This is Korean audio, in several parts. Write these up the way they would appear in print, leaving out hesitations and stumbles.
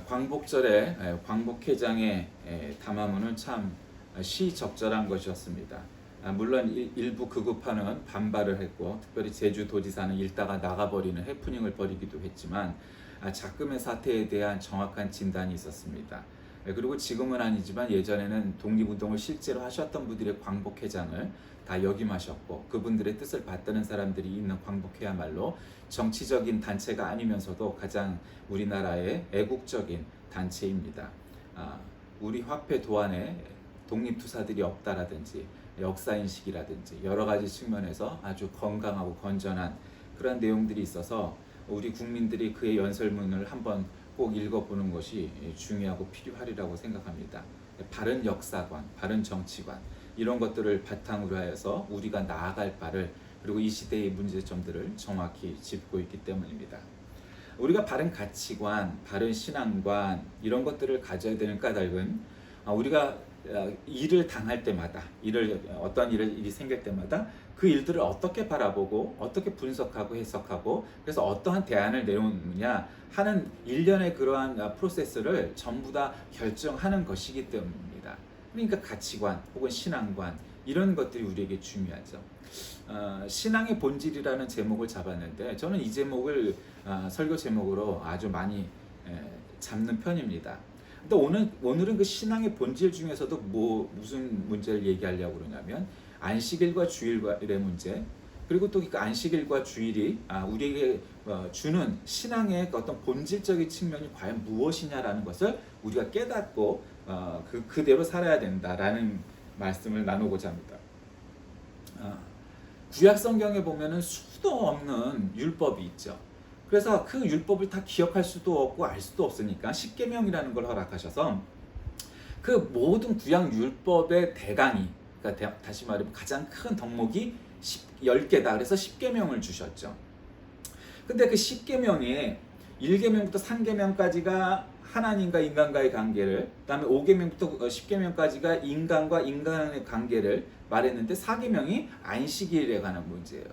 광복절에 광복회장의 담화문은 참 시적절한 것이었습니다. 물론 일부 극우파는 반발을 했고 특별히 제주도지사는 읽다가 나가버리는 해프닝을 벌이기도 했지만 작금의 사태에 대한 정확한 진단이 있었습니다. 그리고 지금은 아니지만 예전에는 독립운동을 실제로 하셨던 분들의 광복회장을 다 역임하셨고 그분들의 뜻을 받드는 사람들이 있는 광복회야말로 정치적인 단체가 아니면서도 가장 우리나라의 애국적인 단체입니다. 우리 화폐 도안에 독립투사들이 없다라든지 역사인식이라든지 여러 가지 측면에서 아주 건강하고 건전한 그런 내용들이 있어서 우리 국민들이 그의 연설문을 한번 꼭 읽어보는 것이 중요하고 필요하리라고 생각합니다. 바른 역사관, 바른 정치관 이런 것들을 바탕으로 하여서 우리가 나아갈 바를 그리고 이 시대의 문제점들을 정확히 짚고 있기 때문입니다. 우리가 바른 가치관, 바른 신앙관 이런 것들을 가져야 되는 까닭은 우리가 일을 당할 때마다 어떤 일이 생길 때마다 그 일들을 어떻게 바라보고 어떻게 분석하고 해석하고 그래서 어떠한 대안을 내놓느냐 하는 일련의 그러한 프로세스를 전부 다 결정하는 것이기 때문입니다. 그러니까 가치관 혹은 신앙관 이런 것들이 우리에게 중요하죠. 신앙의 본질이라는 제목을 잡았는데 저는 이 제목을 설교 제목으로 아주 많이 잡는 편입니다. 근데 오늘은 그 신앙의 본질 중에서도 무슨 문제를 얘기하려고 그러냐면 안식일과 주일의 문제 그리고 또 그 안식일과 주일이 우리에게 주는 신앙의 어떤 본질적인 측면이 과연 무엇이냐라는 것을 우리가 깨닫고 그대로 살아야 된다라는 말씀을 나누고자 합니다. 구약 성경에 보면은 수도 없는 율법이 있죠. 그래서 그 율법을 다 기억할 수도 없고 알 수도 없으니까 십계명이라는 걸 허락하셔서 그 모든 구약 율법의 대강이 그러니까 다시 말하면 가장 큰 덕목이 10개다. 그래서 십계명을 주셨죠. 근데 그 십계명이 1계명부터 3계명까지가 하나님과 인간과의 관계를 그다음에 5계명부터 10계명까지가 인간과 인간의 관계를 말했는데 4계명이 안식일에 관한 문제예요.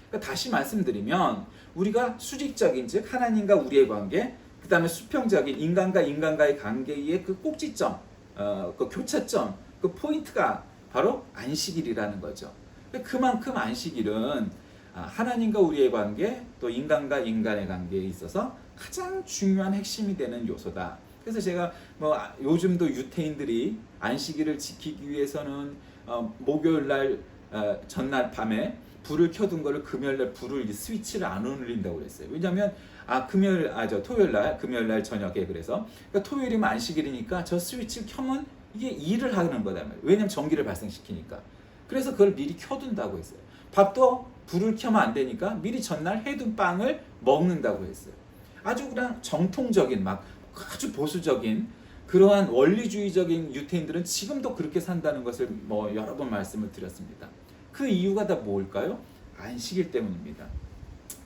그러니까 다시 말씀드리면 우리가 수직적인 즉 하나님과 우리의 관계 그 다음에 수평적인 인간과 인간과의 관계의 그 꼭지점 그 교차점 그 포인트가 바로 안식일이라는 거죠. 그만큼 안식일은 하나님과 우리의 관계 또 인간과 인간의 관계에 있어서 가장 중요한 핵심이 되는 요소다. 그래서 제가 요즘도 유태인들이 안식일을 지키기 위해서는 목요일 날 전날 밤에 불을 켜둔 거를 금요일 날 불을 스위치를 안 올린다고 그랬어요. 왜냐면 토요일 날 금요일 날 저녁에 그래서 그러니까 토요일이면 안식일이니까 저 스위치를 켜면 이게 일을 하는 거다 말이에요. 왜냐면 전기를 발생시키니까. 그래서 그걸 미리 켜둔다고 했어요. 밥도 불을 켜면 안 되니까 미리 전날 해둔 빵을 먹는다고 했어요. 아주 그냥 정통적인 아주 보수적인 그러한 원리주의적인 유태인들은 지금도 그렇게 산다는 것을 여러 번 말씀을 드렸습니다. 그 이유가 다 뭘까요? 안식일 때문입니다.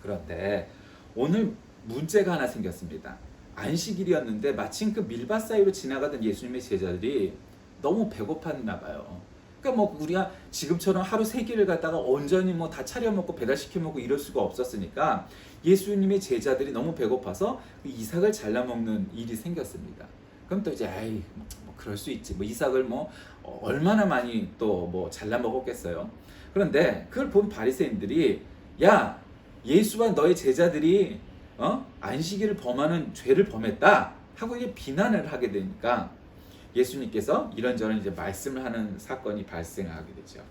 그런데 오늘 문제가 하나 생겼습니다. 안식일이었는데 마침 그 밀밭 사이로 지나가던 예수님의 제자들이 너무 배고팠나 봐요. 그러니까 우리가 지금처럼 하루 3끼를 갖다가 온전히 다 차려 먹고 배달시켜 먹고 이럴 수가 없었으니까 예수님의 제자들이 너무 배고파서 이삭을 잘라 먹는 일이 생겼습니다. 그럼 또 이제 그럴 수 있지. 이삭을 얼마나 많이 또 잘라 먹었겠어요. 그런데 그걸 본 바리새인들이 야 예수와 너의 제자들이 안식일을 범하는 죄를 범했다 하고 이제 비난을 하게 되니까 예수님께서 이런저런 이제 말씀을 하는 사건이 발생하게 되죠.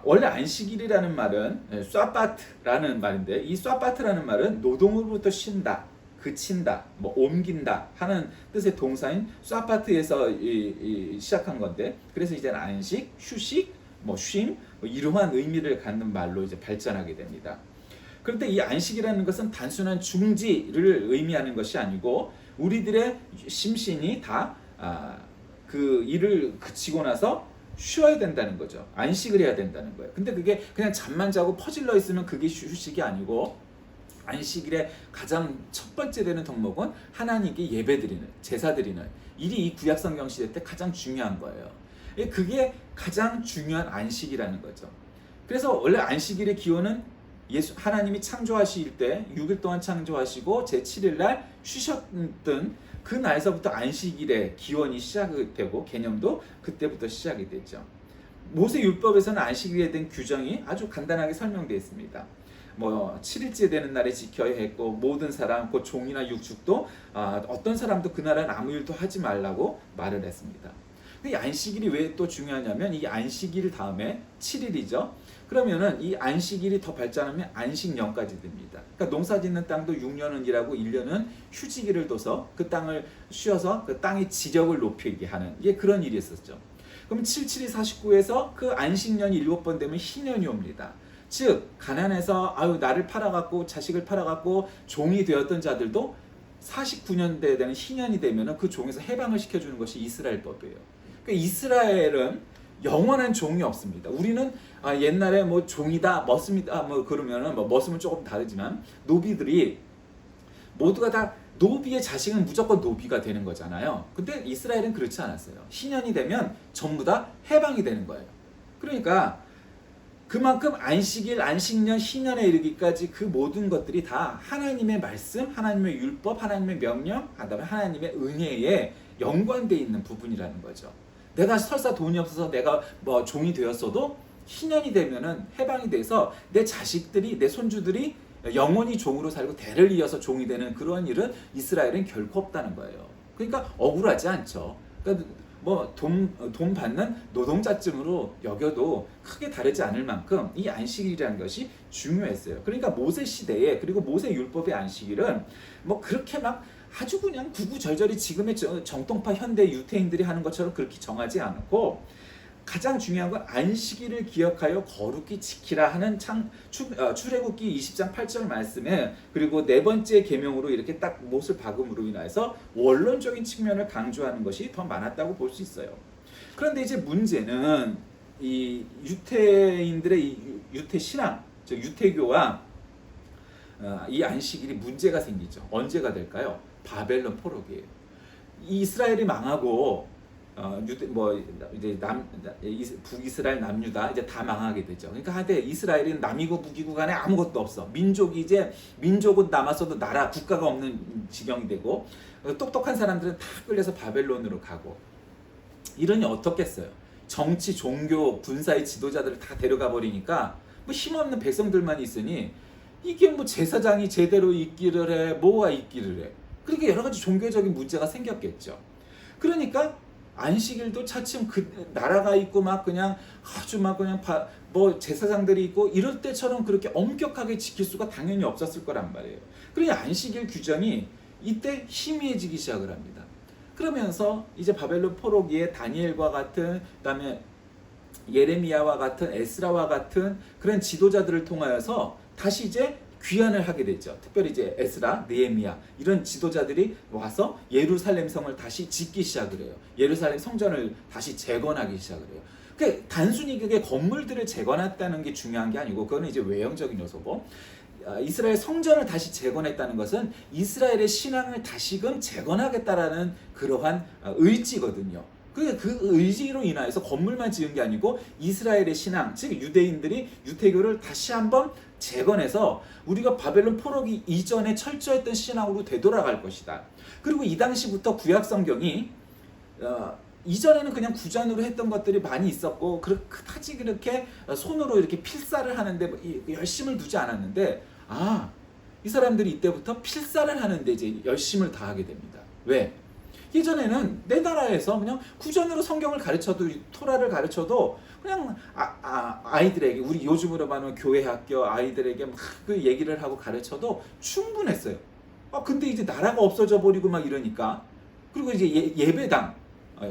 원래 안식일이라는 말은 쏴바트라는 말인데 이 쏴바트라는 말은 노동으로부터 쉰다, 그친다, 옮긴다 하는 뜻의 동사인 쏴바트에서 시작한 건데 그래서 이제는 안식, 휴식, 쉼 이러한 의미를 갖는 말로 이제 발전하게 됩니다. 그런데 이 안식이라는 것은 단순한 중지를 의미하는 것이 아니고 우리들의 심신이 다 그 일을 그치고 나서 쉬어야 된다는 거죠. 안식을 해야 된다는 거예요. 근데 그게 그냥 잠만 자고 퍼질러 있으면 그게 휴식이 아니고 안식일의 가장 첫 번째 되는 덕목은 하나님께 예배드리는 제사드리는 일이 이 구약성경 시대 때 가장 중요한 거예요. 그게 가장 중요한 안식이라는 거죠. 그래서 원래 안식일의 기원은 하나님이 창조하실 때 6일 동안 창조하시고 제7일 날 쉬셨던 그 날서부터 안식일의 기원이 시작이 되고 개념도 그때부터 시작이 되죠. 모세 율법에서는 안식일에 대한 규정이 아주 간단하게 설명되어 있습니다. 뭐 7일째 되는 날에 지켜야 했고 모든 사람 곧 종이나 육축도 어떤 사람도 그날은 아무 일도 하지 말라고 말을 했습니다. 이 안식일이 왜 또 중요하냐면 이 안식일 다음에 7일이죠. 그러면은 이 안식일이 더 발전하면 안식년까지 됩니다. 그러니까 농사 짓는 땅도 6년은 일하고 1년은 휴지기를 둬서 그 땅을 쉬어서 그 땅의 지력을 높이게 하는 그런 일이 있었죠. 그럼 77이 49에서 그 안식년이 7번 되면 희년이 옵니다. 즉 가난해서 나를 팔아갖고 자식을 팔아갖고 종이 되었던 자들도 49년 되는 희년이 되면 그 종에서 해방을 시켜주는 것이 이스라엘법이에요. 그러니까 이스라엘은 영원한 종이 없습니다. 우리는 옛날에 뭐 종이다 멋습니다 뭐 그러면은 뭐 멋으면 조금 다르지만 노비들이 모두가 다 노비의 자식은 무조건 노비가 되는 거잖아요. 근데 이스라엘은 그렇지 않았어요. 희년이 되면 전부 다 해방이 되는 거예요. 그러니까 그만큼 안식일, 안식년, 희년에 이르기까지 그 모든 것들이 다 하나님의 말씀, 하나님의 율법, 하나님의 명령, 그다음에 하나님의 은혜에 연관되어 있는 부분이라는 거죠. 내가 설사 돈이 없어서 내가 뭐 종이 되었어도 희년이 되면은 해방이 돼서 내 자식들이, 내 손주들이 영원히 종으로 살고 대를 이어서 종이 되는 그런 일은 이스라엘은 결코 없다는 거예요. 그러니까 억울하지 않죠. 그러니까 뭐 돈 받는 노동자쯤으로 여겨도 크게 다르지 않을 만큼 이 안식일이라는 것이 중요했어요. 그러니까 모세 시대에 그리고 모세 율법의 안식일은 뭐 그렇게 막 아주 그냥 구구절절히 지금의 정통파 현대 유태인들이 하는 것처럼 그렇게 정하지 않고 가장 중요한 건 안식일을 기억하여 거룩히 지키라 하는 출애굽기 20장 8절 말씀에 그리고 네 번째 계명으로 이렇게 딱 못을 박음으로 인해서 원론적인 측면을 강조하는 것이 더 많았다고 볼 수 있어요. 그런데 이제 문제는 이 유태인들의 이 유태 신앙, 즉 유태교와 이 안식일이 문제가 생기죠. 언제가 될까요? 바벨론 포로기예요. 이스라엘이 망하고 이제 북이스라엘 남유다 이제 다 망하게 되죠. 그러니까 한때 이스라엘은 남이고 북이고 간에 아무것도 없어. 민족은 남았어도 나라 국가가 없는 지경이 되고 똑똑한 사람들은 다 끌려서 바벨론으로 가고 이러니 어떻겠어요? 정치, 종교, 군사의 지도자들을 다 데려가 버리니까 뭐 힘없는 백성들만 있으니 이게 뭐 제사장이 제대로 있기를 해, 뭐가 있기를 해. 그러니까 여러 가지 종교적인 문제가 생겼겠죠. 그러니까 안식일도 차츰 그 나라가 있고 막 그냥 아주 막 그냥 뭐 제사장들이 있고 이럴 때처럼 그렇게 엄격하게 지킬 수가 당연히 없었을 거란 말이에요. 그러니 안식일 규정이 이때 희미해지기 시작을 합니다. 그러면서 이제 바벨론 포로기에 다니엘과 같은 그다음에 예레미야와 같은 에스라와 같은 그런 지도자들을 통하여서 다시 이제 귀환을 하게 됐죠. 특별히 이제 에스라, 느헤미야 이런 지도자들이 와서 예루살렘 성을 다시 짓기 시작을 해요. 예루살렘 성전을 다시 재건하기 시작을 해요. 그러니까 단순히 그게 건물들을 재건했다는 게 중요한 게 아니고 그거는 이제 외형적인 요소고 이스라엘 성전을 다시 재건했다는 것은 이스라엘의 신앙을 다시금 재건하겠다라는 그러한 의지거든요. 그 의지로 인하여서 건물만 지은 게 아니고 이스라엘의 신앙, 즉 유대인들이 유태교를 다시 한번 재건해서 우리가 바벨론 포로기 이전에 철저했던 신앙으로 되돌아갈 것이다. 그리고 이 당시부터 구약 성경이 이전에는 그냥 구전으로 했던 것들이 많이 있었고 그다지 그렇게 손으로 이렇게 필사를 하는데 열심을 두지 않았는데 이 사람들이 이때부터 필사를 하는데 이제 열심을 다하게 됩니다. 왜? 예전에는 내 나라에서 그냥 구전으로 성경을 가르쳐도 토라를 가르쳐도 그냥 아이들에게 우리 요즘으로 말하면 교회 학교 아이들에게 막 그 얘기를 하고 가르쳐도 충분했어요. 근데 이제 나라가 없어져 버리고 막 이러니까 그리고 이제 예배당,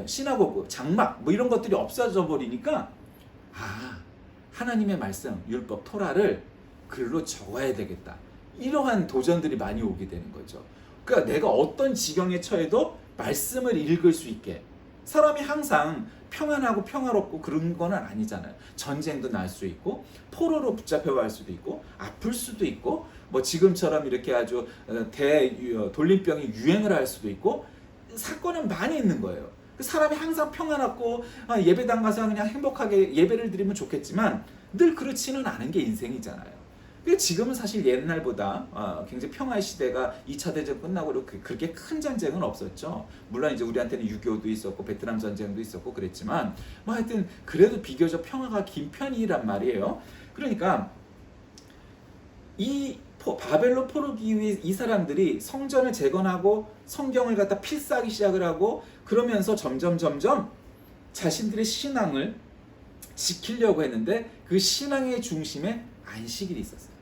시나고그, 장막 뭐 이런 것들이 없어져 버리니까 하나님의 말씀, 율법, 토라를 글로 적어야 되겠다. 이러한 도전들이 많이 오게 되는 거죠. 그러니까 내가 어떤 지경에 처해도 말씀을 읽을 수 있게 사람이 항상 평안하고 평화롭고 그런 건 아니잖아요. 전쟁도 날 수 있고 포로로 붙잡혀갈 수도 있고 아플 수도 있고 뭐 지금처럼 이렇게 아주 돌림병이 유행을 할 수도 있고 사건은 많이 있는 거예요. 사람이 항상 평안하고 예배당 가서 그냥 행복하게 예배를 드리면 좋겠지만 늘 그렇지는 않은 게 인생이잖아요. 근데 지금은 사실 옛날보다 굉장히 평화의 시대가 2차 대전 끝나고 그렇게 큰 전쟁은 없었죠. 물론 이제 우리한테는 6.25도 있었고 베트남 전쟁도 있었고 그랬지만 뭐 하여튼 그래도 비교적 평화가 긴 편이란 말이에요. 그러니까 이 바벨론 포로기 이후에 이 사람들이 성전을 재건하고 성경을 갖다 필사하기 시작을 하고 그러면서 점점 자신들의 신앙을 지키려고 했는데 그 신앙의 중심에 안식일이 있었어요.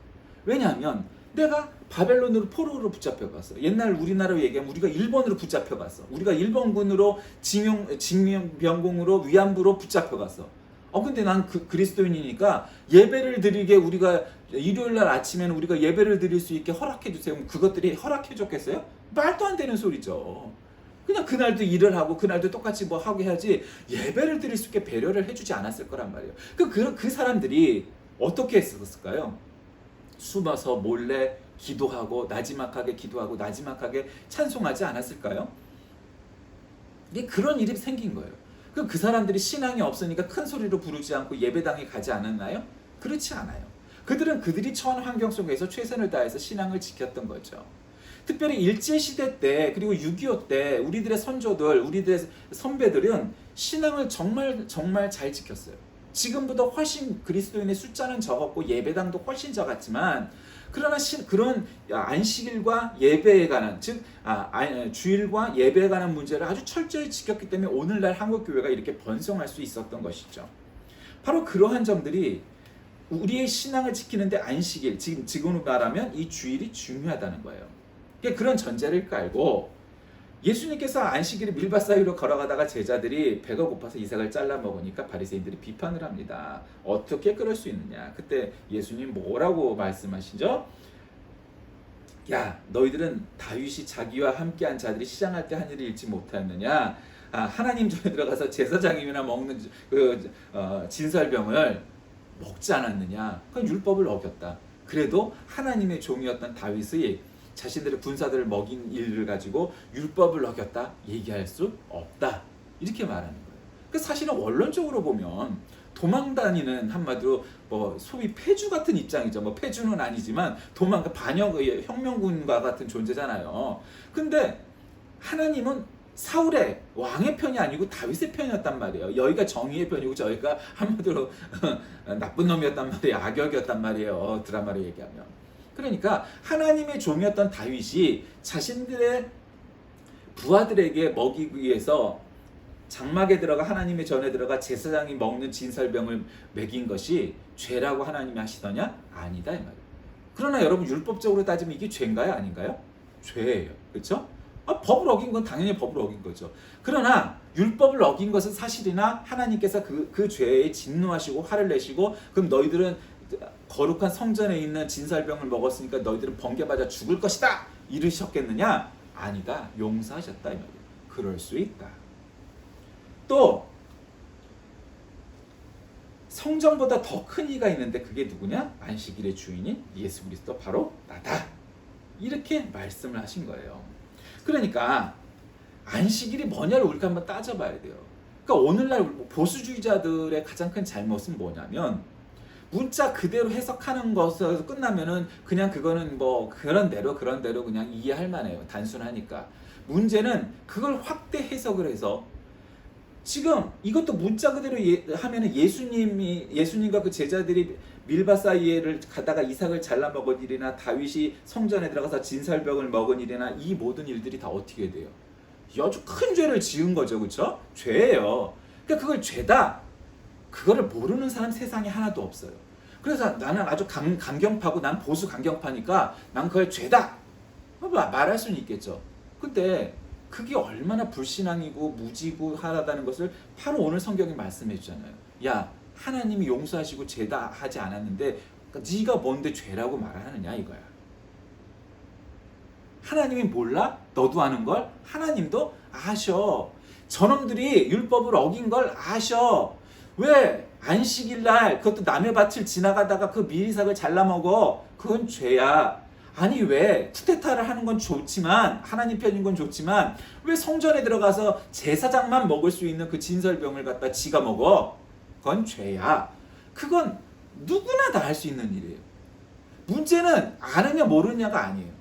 왜냐하면 내가 바벨론으로 포로로 붙잡혀갔어. 옛날 우리나라로 얘기하면 우리가 일본으로 붙잡혀갔어. 우리가 일본군으로 징병공으로 위안부로 붙잡혀갔어. 근데 난 그리스도인이니까 예배를 드리게 우리가 일요일 날 아침에는 우리가 예배를 드릴 수 있게 허락해 주세요. 그럼 그것들이 허락해 줬겠어요? 말도 안 되는 소리죠. 그냥 그날도 일을 하고 그날도 똑같이 뭐 하게 해야지 예배를 드릴 수 있게 배려를 해주지 않았을 거란 말이에요. 그 사람들이 어떻게 했었을까요? 숨어서 몰래 기도하고 나지막하게 찬송하지 않았을까요? 이게 그런 일이 생긴 거예요. 그 사람들이 신앙이 없으니까 큰 소리로 부르지 않고 예배당에 가지 않았나요? 그렇지 않아요. 그들은 그들이 처한 환경 속에서 최선을 다해서 신앙을 지켰던 거죠. 특별히 일제시대 때 그리고 6.25 때 우리들의 선조들, 우리들의 선배들은 신앙을 정말 잘 지켰어요. 지금보다 훨씬 그리스도인의 숫자는 적었고 예배당도 훨씬 적었지만 그러나 그런 안식일과 예배에 관한 즉 주일과 예배에 관한 문제를 아주 철저히 지켰기 때문에 오늘날 한국교회가 이렇게 번성할 수 있었던 것이죠. 바로 그러한 점들이 우리의 신앙을 지키는데 안식일, 지금으로 말하면 이 주일이 중요하다는 거예요. 그런 전제를 깔고 예수님께서 안식일에 밀밭 사이로 걸어가다가 제자들이 배가 고파서 이삭을 잘라 먹으니까 바리새인들이 비판을 합니다. 어떻게 그럴 수 있느냐? 그때 예수님 뭐라고 말씀하시죠? 야, 너희들은 다윗이 자기와 함께한 자들이 시장할 때 한 일을 잃지 못하였느냐? 하나님 전에 들어가서 제사장님이나 먹는 진설병을 먹지 않았느냐? 그건 율법을 어겼다. 그래도 하나님의 종이었던 다윗이 자신들의 군사들을 먹인 일을 가지고 율법을 어겼다 얘기할 수 없다 이렇게 말하는 거예요. 사실은 원론적으로 보면 도망다니는 한마디로 소위 패주 같은 입장이죠. 패주는 아니지만 반역 혁명군과 같은 존재잖아요. 근데 하나님은 사울의 왕의 편이 아니고 다윗의 편이었단 말이에요. 여기가 정의의 편이고 저희가 한마디로 나쁜 놈이었단 말이에요. 악역이었단 말이에요. 드라마로 얘기하면. 그러니까 하나님의 종이었던 다윗이 자신들의 부하들에게 먹이기 위해서 장막에 들어가 하나님의 전에 들어가 제사장이 먹는 진설병을 먹인 것이 죄라고 하나님이 하시더냐? 아니다 이 말이에요. 그러나 여러분 율법적으로 따지면 이게 죄인가요? 아닌가요? 죄예요. 그렇죠? 법을 어긴 건 당연히 법을 어긴 거죠. 그러나 율법을 어긴 것은 사실이나 하나님께서 그 죄에 진노하시고 화를 내시고 그럼 너희들은 거룩한 성전에 있는 진설병을 먹었으니까 너희들은 번개맞아 죽을 것이다 이르셨겠느냐? 아니다. 용서하셨다 이 말이에요. 그럴 수 있다. 또 성전보다 더 큰 이가 있는데 그게 누구냐? 안식일의 주인인 예수 그리스도 바로 나다. 이렇게 말씀을 하신 거예요. 그러니까 안식일이 뭐냐를 우리가 한번 따져봐야 돼요. 그러니까 오늘날 보수주의자들의 가장 큰 잘못은 뭐냐면 문자 그대로 해석하는 것에서 끝나면은 그냥 그거는 그런 대로 그냥 이해할 만해요. 단순하니까. 문제는 그걸 확대 해석을 해서 지금 이것도 문자 그대로 하면은 예수님과 그 제자들이 밀밭 사이에를 가다가 이삭을 잘라 먹은 일이나 다윗이 성전에 들어가서 진설병을 먹은 일이나 이 모든 일들이 다 어떻게 돼요? 아주 큰 죄를 지은 거죠, 그렇죠? 죄예요. 그러니까 그걸 죄다. 그거를 모르는 사람 세상에 하나도 없어요. 그래서 나는 아주 강경파고 난 보수 강경파니까 난 그걸 죄다 말할 수는 있겠죠. 근데 그게 얼마나 불신앙이고 무지고 하다는 것을 바로 오늘 성경이 말씀해 주잖아요. 야, 하나님이 용서하시고 죄다 하지 않았는데 네가 뭔데 죄라고 말하느냐 이거야. 하나님이 몰라? 너도 아는 걸? 하나님도 아셔. 저놈들이 율법을 어긴 걸 아셔. 왜 안식일 날 그것도 남의 밭을 지나가다가 그 밀이삭을 잘라 먹어? 그건 죄야. 아니 왜 쿠데타를 하는 건 좋지만 하나님 편인 건 좋지만 왜 성전에 들어가서 제사장만 먹을 수 있는 그 진설병을 갖다 지가 먹어? 그건 죄야. 그건 누구나 다 할 수 있는 일이에요. 문제는 아느냐 모르느냐가 아니에요.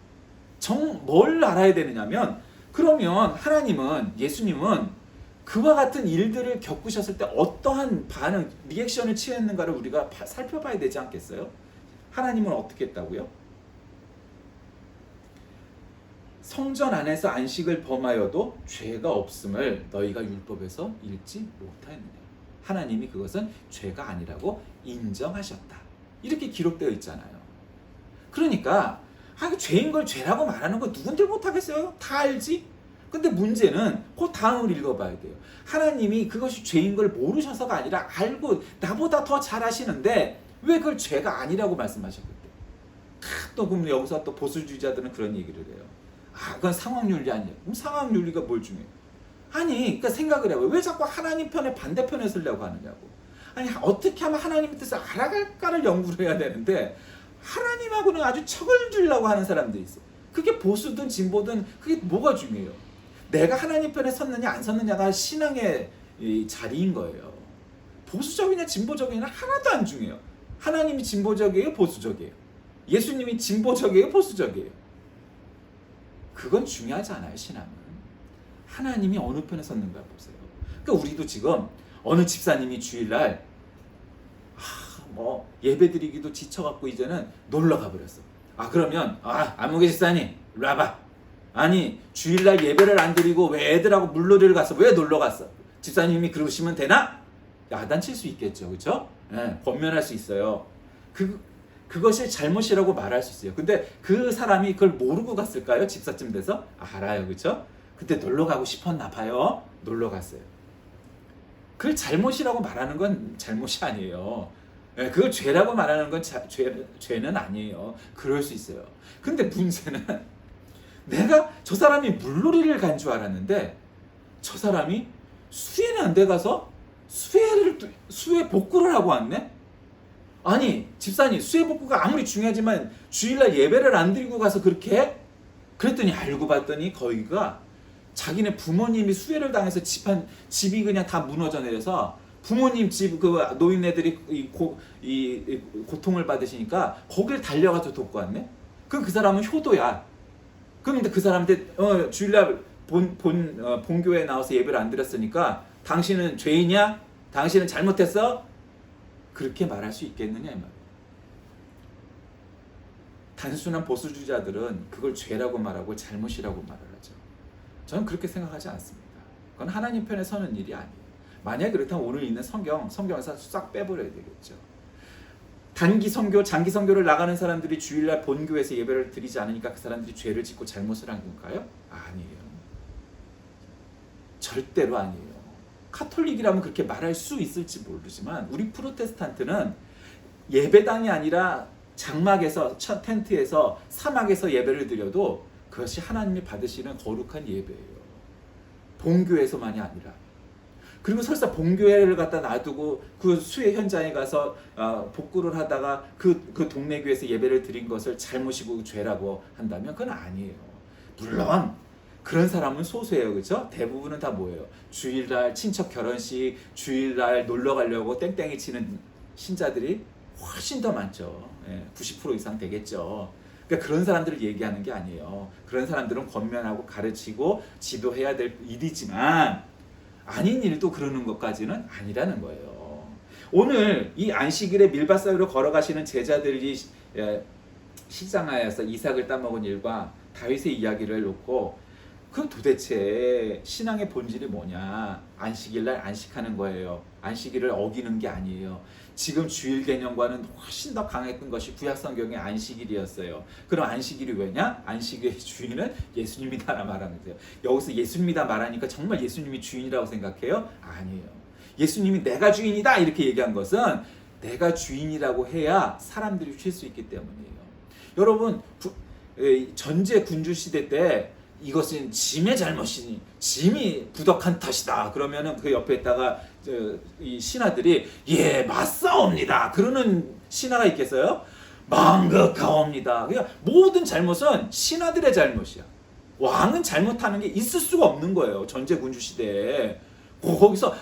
뭘 알아야 되느냐면, 그러면 하나님은, 예수님은 그와 같은 일들을 겪으셨을 때 어떠한 반응, 리액션을 취했는가를 우리가 살펴봐야 되지 않겠어요? 하나님은 어떻게 했다고요? 성전 안에서 안식을 범하여도 죄가 없음을 너희가 율법에서 읽지 못하였느냐. 하나님이 그것은 죄가 아니라고 인정하셨다. 이렇게 기록되어 있잖아요. 그러니까 죄인 걸 죄라고 말하는 거 누군들 못하겠어요? 다 알지? 근데 문제는 그 다음을 읽어봐야 돼요. 하나님이 그것이 죄인 걸 모르셔서가 아니라 알고 나보다 더 잘 아시는데 왜 그걸 죄가 아니라고 말씀하셨겠대? 또 그럼 여기서 또 보수주의자들은 그런 얘기를 해요. 그건 상황윤리 아니에요. 그럼 상황윤리가 뭘 중요해요? 아니, 그러니까 생각을 해봐요. 왜 자꾸 하나님 편에 반대편에 서려고 하느냐고. 아니, 어떻게 하면 하나님의 뜻을 알아갈까를 연구를 해야 되는데 하나님하고는 아주 척을 주려고 하는 사람들이 있어요. 그게 보수든 진보든 그게 뭐가 중요해요? 내가 하나님 편에 섰느냐 안 섰느냐가 신앙의 자리인 거예요. 보수적이냐 진보적이냐 하나도 안 중요해요. 하나님이 진보적이에요, 보수적이에요? 예수님이 진보적이에요, 보수적이에요? 그건 중요하지 않아요. 신앙은 하나님이 어느 편에 섰는가 보세요. 그러니까 우리도 지금 어느 집사님이 주일날 예배드리기도 지쳐갖고 이제는 놀러 가버렸어. 그러면 안무개 집사님 일로 와봐. 아니, 주일날 예배를 안 드리고 왜 애들하고 물놀이를 갔어? 왜 놀러 갔어? 집사님이 그러시면 되나? 야단칠 수 있겠죠, 그렇죠? 권면할 수 있어요. 그것이 잘못이라고 말할 수 있어요. 근데 그 사람이 그걸 모르고 갔을까요? 집사쯤 돼서? 알아요, 그렇죠? 그때 놀러 가고 싶었나 봐요. 놀러 갔어요. 그걸 잘못이라고 말하는 건 잘못이 아니에요. 그걸 죄라고 말하는 건 죄는 아니에요. 그럴 수 있어요. 근데 문제는 내가 저 사람이 물놀이를 간 줄 알았는데 저 사람이 수혜는 안 돼 가서 수혜 복구를 하고 왔네? 아니, 집사님, 수혜 복구가 아무리 중요하지만 주일날 예배를 안 드리고 가서 그렇게 해? 그랬더니 알고 봤더니 거기가 자기네 부모님이 수혜를 당해서 집이 그냥 다 무너져 내려서 부모님 집 그 노인네들이 고통을 받으시니까 거기를 달려가서 돕고 왔네? 그럼 그 사람은 효도야. 그런데 그 사람한테 주일날 본교회에 나와서 예배를 안 드렸으니까 당신은 죄인이야? 당신은 잘못했어? 그렇게 말할 수 있겠느냐 이 말이에요. 단순한 보수주의자들은 그걸 죄라고 말하고 잘못이라고 말을 하죠. 저는 그렇게 생각하지 않습니다. 그건 하나님 편에 서는 일이 아니에요. 만약 그렇다면 오늘 있는 성경에서 싹 빼버려야 되겠죠. 단기 선교, 장기 선교를 나가는 사람들이 주일날 본교에서 예배를 드리지 않으니까 그 사람들이 죄를 짓고 잘못을 한 건가요? 아니에요. 절대로 아니에요. 카톨릭이라면 그렇게 말할 수 있을지 모르지만 우리 프로테스탄트는 예배당이 아니라 장막에서, 텐트에서, 사막에서 예배를 드려도 그것이 하나님이 받으시는 거룩한 예배예요. 본교에서만이 아니라. 그리고 설사 본교회를 갖다 놔두고 그 수혜 현장에 가서 복구를 하다가 그 동네 교회에서 예배를 드린 것을 잘못이고 죄라고 한다면 그건 아니에요. 물론 그런 사람은 소수예요, 그렇죠? 대부분은 다 뭐예요? 주일날 친척 결혼식, 주일날 놀러 가려고 땡땡이 치는 신자들이 훨씬 더 많죠. 90% 이상 되겠죠. 그러니까 그런 사람들을 얘기하는 게 아니에요. 그런 사람들은 권면하고 가르치고 지도해야 될 일이지만 아닌 일도 그러는 것까지는 아니라는 거예요. 오늘 이 안식일에 밀밭 사이로 걸어가시는 제자들이 시장하여서 이삭을 따먹은 일과 다윗의 이야기를 놓고 그 도대체 신앙의 본질이 뭐냐? 안식일날 안식하는 거예요. 안식일을 어기는 게 아니에요. 지금 주일 개념과는 훨씬 더 강했던 것이 구약성경의 안식일이었어요. 그럼 안식일이 왜냐? 안식일의 주인은 예수님이다라 말하는 거예요. 여기서 예수님이다 말하니까 정말 예수님이 주인이라고 생각해요? 아니에요. 예수님이 내가 주인이다 이렇게 얘기한 것은 내가 주인이라고 해야 사람들이 쉴 수 있기 때문이에요. 여러분 전제 군주 시대 때 이것은 짐의 잘못이니 짐이 부덕한 탓이다. 그러면은 그 옆에 있다가 이 신하들이 맞사옵니다. 그러는 신하가 있겠어요? 망극하옵니다. 그러니까 모든 잘못은 신하들의 잘못이야. 왕은 잘못하는 게 있을 수가 없는 거예요. 전제 군주 시대에. 거기서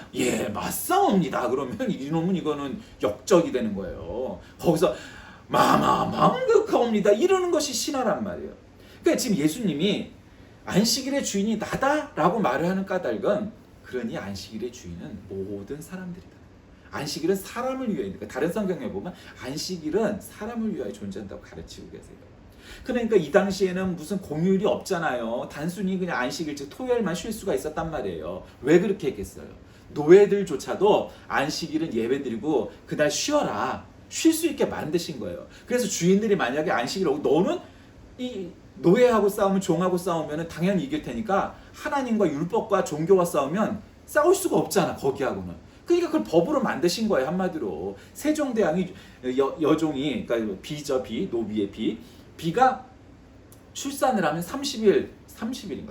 맞사옵니다. 그러면 이놈은 이거는 역적이 되는 거예요. 거기서 마마망극하옵니다. 이러는 것이 신화란 말이에요. 그러니까 지금 예수님이 안식일의 주인이 나다라고 말을 하는 까닭은, 그러니 안식일의 주인은 모든 사람들이다. 안식일은 사람을 위하여니까, 다른 성경에 보면 안식일은 사람을 위하여 존재한다고 가르치고 계세요. 그러니까 이 당시에는 무슨 공휴일이 없잖아요. 단순히 그냥 안식일, 즉 토요일만 쉴 수가 있었단 말이에요. 왜 그렇게 했겠어요? 노예들조차도 안식일은 예배드리고 그날 쉬어라, 쉴 수 있게 만드신 거예요. 그래서 주인들이 만약에 안식일 오고 너는 이 노예하고 싸우면, 종하고 싸우면 당연히 이길 테니까 하나님과 율법과 종교와 싸우면 싸울 수가 없잖아, 거기하고는. 그러니까 그걸 법으로 만드신 거예요, 한마디로. 세종대왕이 여종이, 그러니까 비죠, 노비의 비가 출산을 하면 30일인가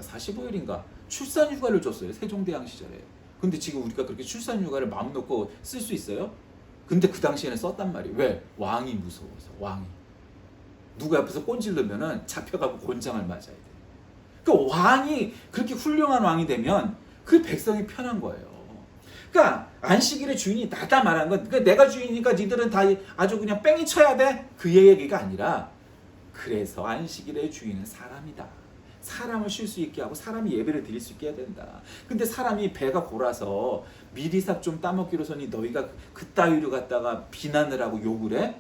45일인가 출산 휴가를 줬어요, 세종대왕 시절에. 근데 지금 우리가 그렇게 출산 휴가를 마음 놓고 쓸 수 있어요? 근데 그 당시에는 썼단 말이에요. 왜? 왕이 무서워서. 왕이 누구 앞에서 꼰질르면은 잡혀가고 곤장을 맞아야 돼. 그러니까 왕이 그렇게 훌륭한 왕이 되면 그 백성이 편한 거예요. 그러니까 안식일의 주인이 나다 말한 건, 그러니까 내가 주인이니까 니들은 다 아주 그냥 뺑이 쳐야 돼, 그 얘기가 아니라, 그래서 안식일의 주인은 사람이다. 사람을 쉴 수 있게 하고 사람이 예배를 드릴 수 있게 해야 된다. 근데 사람이 배가 골아서 미리삭 좀 따먹기로서니 너희가 그따위로 갖다가 비난을 하고 욕을 해?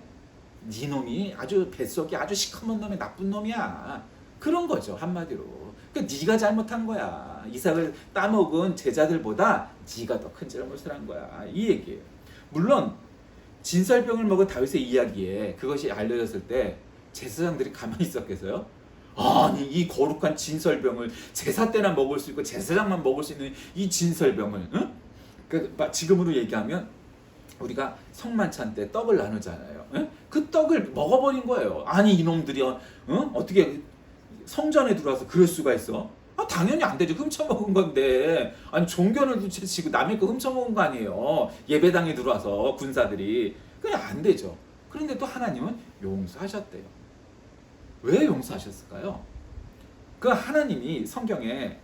네 놈이 아주 뱃속이 아주 시커먼 놈이 나쁜 놈이야. 그런 거죠, 한마디로. 그러니까 네가 잘못한 거야. 이삭을 따먹은 제자들보다 네가 더 큰 잘못을 한 거야, 이 얘기예요. 물론 진설병을 먹은 다윗의 이야기에 그것이 알려졌을 때 제사장들이 가만히 있었겠어요? 아니, 이 거룩한 진설병을 제사 때나 먹을 수 있고 제사장만 먹을 수 있는 이 진설병을, 응? 지금으로 얘기하면 우리가 성만찬 때 떡을 나누잖아요. 응? 그 떡을 먹어버린 거예요. 아니, 이놈들이 어떻게 성전에 들어와서 그럴 수가 있어? 당연히 안 되죠. 훔쳐먹은 건데. 아니, 종교를 두치고 남의 거 훔쳐먹은 거 아니에요. 예배당에 들어와서 군사들이. 그냥 안 되죠. 그런데 또 하나님은 용서하셨대요. 왜 용서하셨을까요? 그 하나님이 성경에,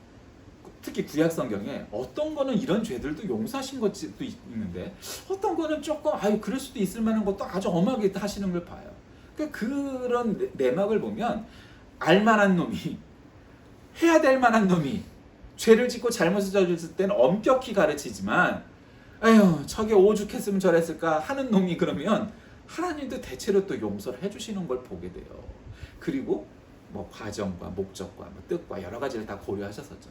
특히 구약 성경에 어떤 거는 이런 죄들도 용서하신 것도 있는데, 어떤 거는 조금 그럴 수도 있을 만한 것도 아주 엄하게 하시는 걸 봐요. 그러니까 그런 내막을 보면 알만한 놈이, 해야 될 만한 놈이 죄를 짓고 잘못을 저질렀을 때는 엄격히 가르치지만, 에휴 저게 오죽했으면 저랬을까 하는 놈이 그러면 하나님도 대체로 또 용서를 해주시는 걸 보게 돼요. 그리고 뭐 과정과 목적과 뭐 뜻과 여러 가지를 다 고려하셨었죠.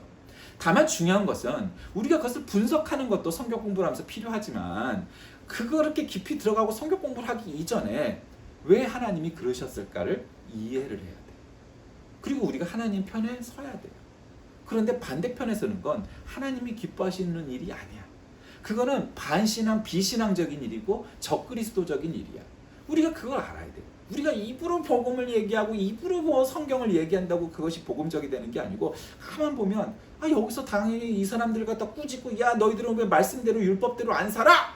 다만 중요한 것은 우리가 그것을 분석하는 것도 성경 공부를 하면서 필요하지만, 그렇게 깊이 들어가고 성경 공부를 하기 이전에 왜 하나님이 그러셨을까를 이해를 해야 돼요. 그리고 우리가 하나님 편에 서야 돼요. 그런데 반대편에 서는 건 하나님이 기뻐하시는 일이 아니야. 그거는 반신앙, 비신앙적인 일이고 적그리스도적인 일이야. 우리가 그걸 알아야 돼요. 우리가 입으로 복음을 얘기하고 입으로 뭐 성경을 얘기한다고 그것이 복음적이 되는 게 아니고, 가만 보면 여기서 당연히 이 사람들 갖다 꾸짖고, 야 너희들은 왜 말씀대로 율법대로 안 살아?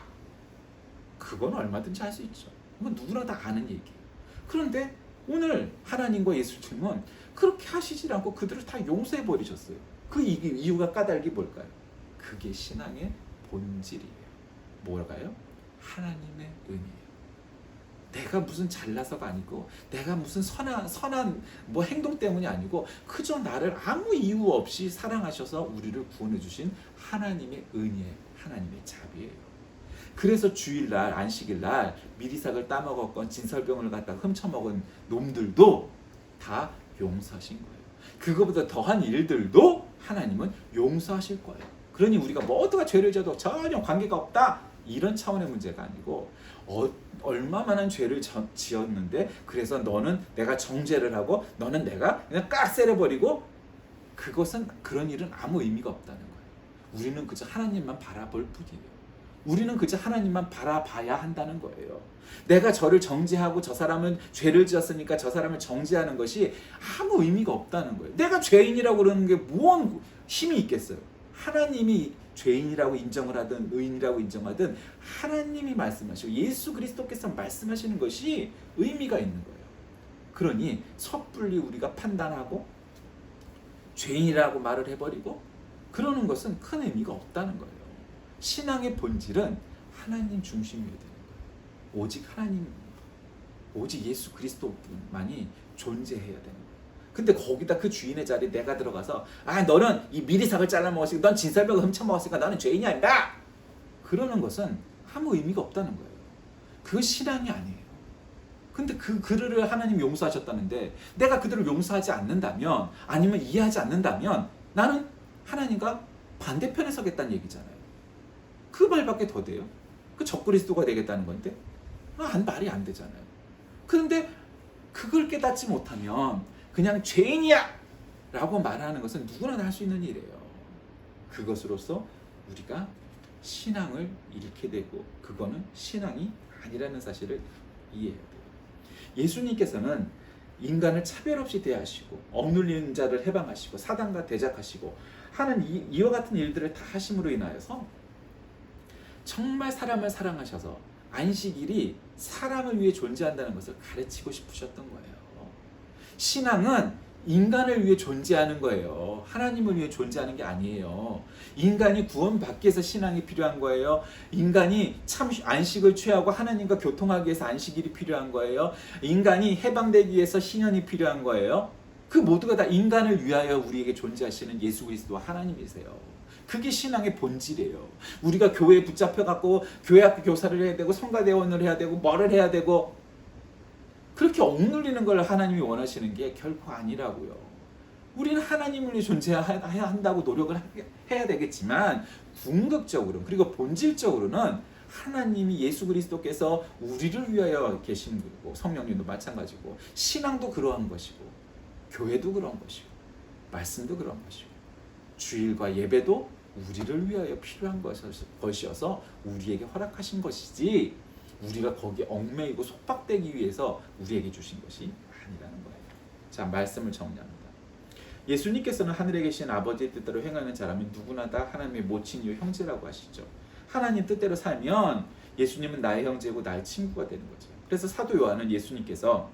그건 얼마든지 할 수 있죠. 그건 누구나 다 아는 얘기예요. 그런데 오늘 하나님과 예수님은 그렇게 하시질 않고 그들을 다 용서해 버리셨어요. 그 이유가 까닭이 뭘까요? 그게 신앙의 본질이에요. 뭘까요? 하나님의 은혜예요. 내가 무슨 잘나서가 아니고, 내가 무슨 선한 뭐 행동 때문이 아니고, 그저 나를 아무 이유 없이 사랑하셔서 우리를 구원해 주신 하나님의 은혜, 하나님의 자비예요. 그래서 주일날, 안식일날 미리삭을 따먹었건 진설병을 갖다가 훔쳐먹은 놈들도 다 용서하신 거예요. 그거보다 더한 일들도 하나님은 용서하실 거예요. 그러니 우리가 모두가 죄를 져도 전혀 관계가 없다, 이런 차원의 문제가 아니고, 얼마만한 죄를 지었는데 그래서 너는 내가 정죄를 하고 너는 내가 그냥 깍세려버리고, 그것은, 그런 일은 아무 의미가 없다는 거예요. 우리는 그저 하나님만 바라볼 뿐이에요. 우리는 그저 하나님만 바라봐야 한다는 거예요. 내가 저를 정죄하고 저 사람은 죄를 지었으니까 저 사람을 정죄하는 것이 아무 의미가 없다는 거예요. 내가 죄인이라고 그러는 게 무슨 힘이 있겠어요? 하나님이 죄인이라고 인정을 하든 의인이라고 인정하든 하나님이 말씀하시고 예수 그리스도께서 말씀하시는 것이 의미가 있는 거예요. 그러니 섣불리 우리가 판단하고 죄인이라고 말을 해버리고 그러는 것은 큰 의미가 없다는 거예요. 신앙의 본질은 하나님 중심이어야 되는 거예요. 오직 하나님. 오직 예수 그리스도만이 존재해야 되는 거예요. 근데 거기다 그 주인의 자리에 내가 들어가서 너는 이 미리삭을 잘라 먹었으니까 넌 진설벽을 훔쳐 먹었으니까 너는 죄인이 아니다 그러는 것은 아무 의미가 없다는 거예요. 그 신앙이 아니에요. 근데 그 그들을 하나님 용서하셨다는데 내가 그들을 용서하지 않는다면 아니면 이해하지 않는다면 나는 하나님과 반대편에 서겠다는 얘기잖아요. 그 말밖에 더 돼요? 그 적그리스도가 되겠다는 건데 말이 안 되잖아요. 그런데 그걸 깨닫지 못하면 그냥 죄인이야 라고 말하는 것은 누구나 다 할 수 있는 일이에요. 그것으로서 우리가 신앙을 잃게 되고 그거는 신앙이 아니라는 사실을 이해해야 돼요. 예수님께서는 인간을 차별 없이 대하시고 억눌리는 자를 해방하시고 사단과 대적하시고 하는 이와 같은 일들을 다 하심으로 인하여서 정말 사람을 사랑하셔서 안식일이 사람을 위해 존재한다는 것을 가르치고 싶으셨던 거예요. 신앙은 인간을 위해 존재하는 거예요. 하나님을 위해 존재하는 게 아니에요. 인간이 구원받기 위해서 신앙이 필요한 거예요. 인간이 참 안식을 취하고 하나님과 교통하기 위해서 안식일이 필요한 거예요. 인간이 해방되기 위해서 신년이 필요한 거예요. 그 모두가 다 인간을 위하여 우리에게 존재하시는 예수 그리스도 하나님이세요. 그게 신앙의 본질이에요. 우리가 교회에 붙잡혀갖고 교회 앞에 교사를 해야 되고 성가대원을 해야 되고 뭐를 해야 되고 그렇게 억눌리는 걸 하나님이 원하시는 게 결코 아니라고요. 우리는 하나님을 위해 존재해야 한다고 노력을 해야 되겠지만 궁극적으로 그리고 본질적으로는 하나님이 예수 그리스도께서 우리를 위하여 계신 거고 성령님도 마찬가지고 신앙도 그러한 것이고 교회도 그런 것이고 말씀도 그런 것이고 주일과 예배도 우리를 위하여 필요한 것이어서 우리에게 허락하신 것이지 우리가 거기에 얽매이고 속박되기 위해서 우리에게 주신 것이 아니라는 거예요. 자, 말씀을 정리합니다. 예수님께서는 하늘에 계신 아버지의 뜻대로 행하는 자라면 누구나 다 하나님의 모친이요 형제라고 하시죠. 하나님 뜻대로 살면 예수님은 나의 형제고 나의 친구가 되는 거죠. 그래서 사도 요한은 예수님께서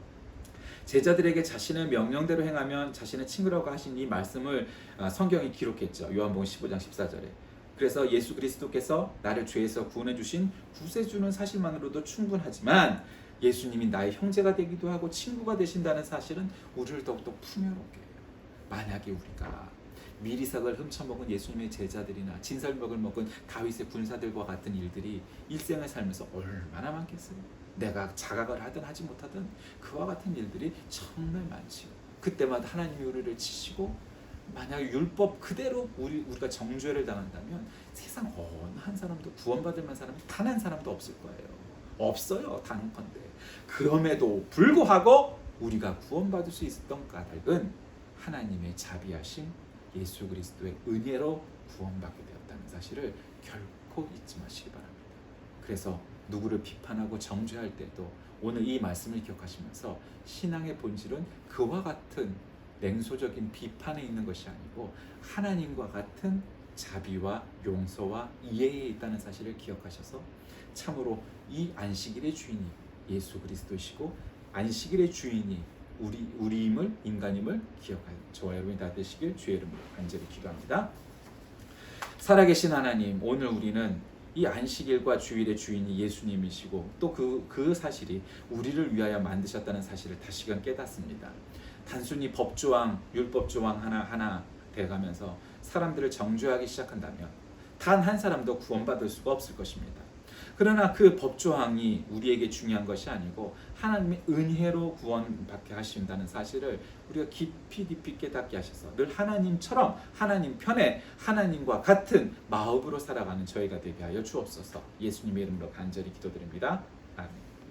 제자들에게 자신의 명령대로 행하면 자신의 친구라고 하신 이 말씀을 성경이 기록했죠. 요한복음 15장 14절에. 그래서 예수 그리스도께서 나를 죄에서 구원해 주신 구세주는 사실만으로도 충분하지만 예수님이 나의 형제가 되기도 하고 친구가 되신다는 사실은 우리를 더욱더 풍요롭게 해요. 만약에 우리가 미리삭을 훔쳐먹은 예수님의 제자들이나 진설벽을 먹은 다윗의 군사들과 같은 일들이 일생을 살면서 얼마나 많겠어요. 내가 자각을 하든 하지 못하든 그와 같은 일들이 정말 많지요. 그때마다 하나님이 우리를 치시고 만약 율법 그대로 우리가 정죄를 당한다면 세상 어느 한 사람도 구원받을 만한 사람이 단 한 사람도 없을 거예요. 없어요. 단언컨대. 그럼에도 불구하고 우리가 구원받을 수 있었던 까닭은 하나님의 자비하심 예수 그리스도의 은혜로 구원받게 되었다는 사실을 결코 잊지 마시기 바랍니다. 그래서 누구를 비판하고 정죄할 때도 오늘 이 말씀을 기억하시면서 신앙의 본질은 그와 같은 냉소적인 비판에 있는 것이 아니고 하나님과 같은 자비와 용서와 이해에 있다는 사실을 기억하셔서 참으로 이 안식일의 주인이 예수 그리스도시고 안식일의 주인이 우리임을 인간임을 기억하여 저와 여러분이 다 되시길 주의 이름으로 간절히 기도합니다. 살아계신 하나님, 오늘 우리는 이 안식일과 주일의 주인이 예수님이시고 또 그 사실이 우리를 위하여 만드셨다는 사실을 다시금 깨닫습니다. 단순히 법조항, 율법조항 하나하나 돼가면서 사람들을 정죄하기 시작한다면 단 한 사람도 구원받을 수가 없을 것입니다. 그러나 그 법조항이 우리에게 중요한 것이 아니고 하나님의 은혜로 구원받게 하신다는 사실을 우리가 깊이 깨닫게 하셔서 늘 하나님처럼 하나님 편에 하나님과 같은 마음으로 살아가는 저희가 되게 하여 주옵소서. 예수님의 이름으로 간절히 기도드립니다. 아멘.